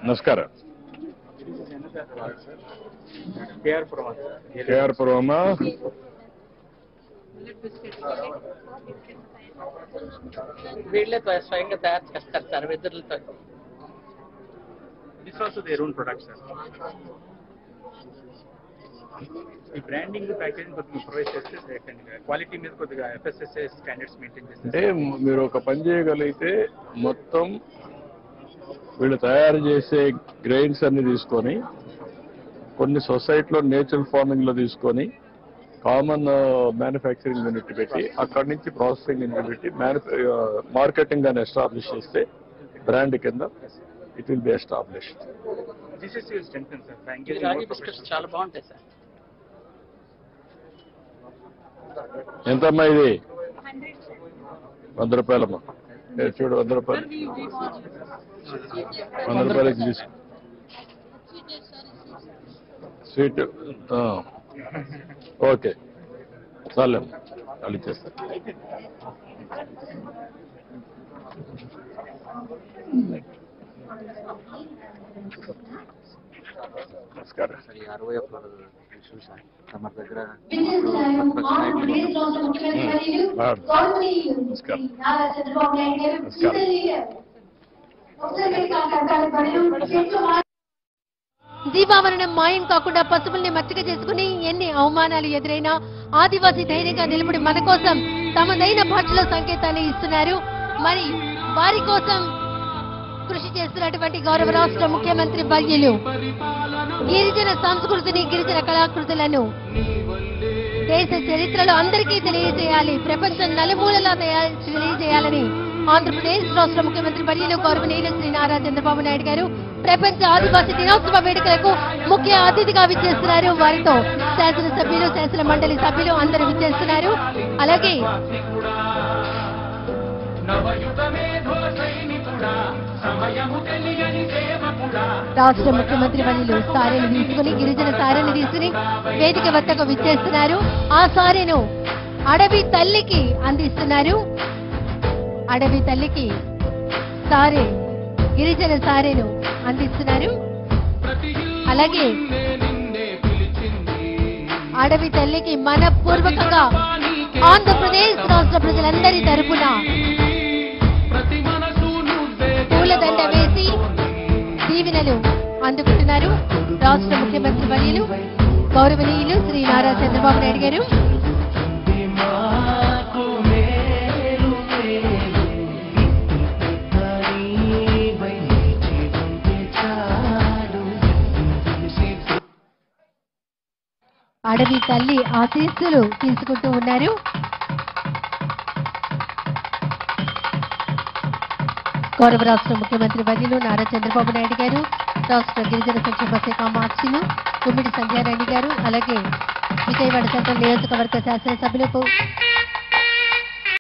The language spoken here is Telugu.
నమస్కారం. కేఆర్ పురమా వీళ్ళే స్వయంగా తయారు చేస్తారు సార్ వెదురులతో. This also their own product sir. ఈ బ్రాండింగ్ ప్యాకేజింగ్ కొద్దిగా ప్రొవైడ్ చేస్తే క్వాలిటీ మీద కొద్దిగా FSSAI స్టాండర్డ్స్ మెయింటైన్ చేస్తే అంటే మీరు ఒక పని చేయగలిగితే మొత్తం వీళ్ళు తయారు చేసే గ్రెయిన్స్ అన్ని తీసుకొని కొన్ని సొసైటీలో నేచురల్ ఫార్మింగ్ లో తీసుకొని కామన్ మ్యానుఫ్యాక్చరింగ్ యూనిట్ పెట్టి అక్కడి నుంచి ప్రాసెసింగ్ యూనిట్ పెట్టి మార్కెటింగ్ అని ఎస్టాబ్లిష్ చేస్తే బ్రాండ్ కింద ఇట్ విల్ బి ఎస్టాబ్లిష్డ్. రాగి బిస్కెట్స్ చాలా బాగుంటాయి సార్. ఎంతమ్మా ఇది? 100 రూపాయలమ్మా. చూడు 100 రూపాయలు 100 రూపాయలకి తీసు. స్వీట్ ఓకే చాలేమ్మా వాళ్ళు ఇచ్చేస్తారు. నమస్కారం. తమ దగ్గర దీపావరణం మాయం కాకుండా పశువుల్ని మచ్చిక చేసుకుని ఎన్ని అవమానాలు ఎదురైనా ఆదివాసీ ధైర్యంగా నిలబడి మన కోసం తమదైన భాషలో సంకేతాన్ని ఇస్తున్నారు. మరి వారి కోసం కృషి చేస్తున్నటువంటి గౌరవ రాష్ట్ర ముఖ్యమంత్రి వర్యులు గిరిజన సంస్కృతిని, గిరిజన కళాకృతులను దేశ చరిత్రలో అందరికీ తెలియజేయాలి, ప్రపంచం నలుమూలలా తెలియజేయాలని ఆంధ్రప్రదేశ్ రాష్ట్ర ముఖ్యమంత్రి వర్యులు గౌరవనీయులు శ్రీ నారా చంద్రబాబు నాయుడు గారు ప్రపంచ ఆదివాసీ దినోత్సవ వేడుకలకు ముఖ్య అతిథిగా విచ్చేస్తున్నారు. వారితో శాసనసభ్యులు, శాసన మండలి సభ్యులు అందరూ విచ్చేస్తున్నారు. అలాగే రాష్ట్ర ముఖ్యమంత్రి వర్యులు సారెను తీసుకుని, గిరిజన సారెను తీసుకుని వేదిక వద్దకు విచ్చేస్తున్నారు. ఆ సారెను అడవి తల్లికి అందిస్తున్నారు. అడవి తల్లికి సారే, గిరిజన సారెను అందిస్తున్నారు. అలాగే అడవి తల్లికి మనపూర్వకంగా ఆంధ్రప్రదేశ్ రాష్ట్ర ప్రజలందరి తరపున పూలదండ వేసి దీవెనలు అందుకుంటున్నారు రాష్ట్ర ముఖ్యమంత్రి వర్యులు గౌరవనీయులు శ్రీ నారా చంద్రబాబు నాయుడు గారు. అడవి తల్లి ఆశీస్సులు తీసుకుంటూ ఉన్నారు. గౌరవ రాష్ట్ర ముఖ్యమంత్రి వర్యులు నారా చంద్రబాబు నాయుడు గారు, రాష్ట్ర గిరిజన సంక్షేమ శాఖ మార్చిలు గుమ్మిడి సంధ్యారాణి గారు, అలాగే విజయవాడ సెంట్రల్ నియోజకవర్గ శాసనసభ్యులు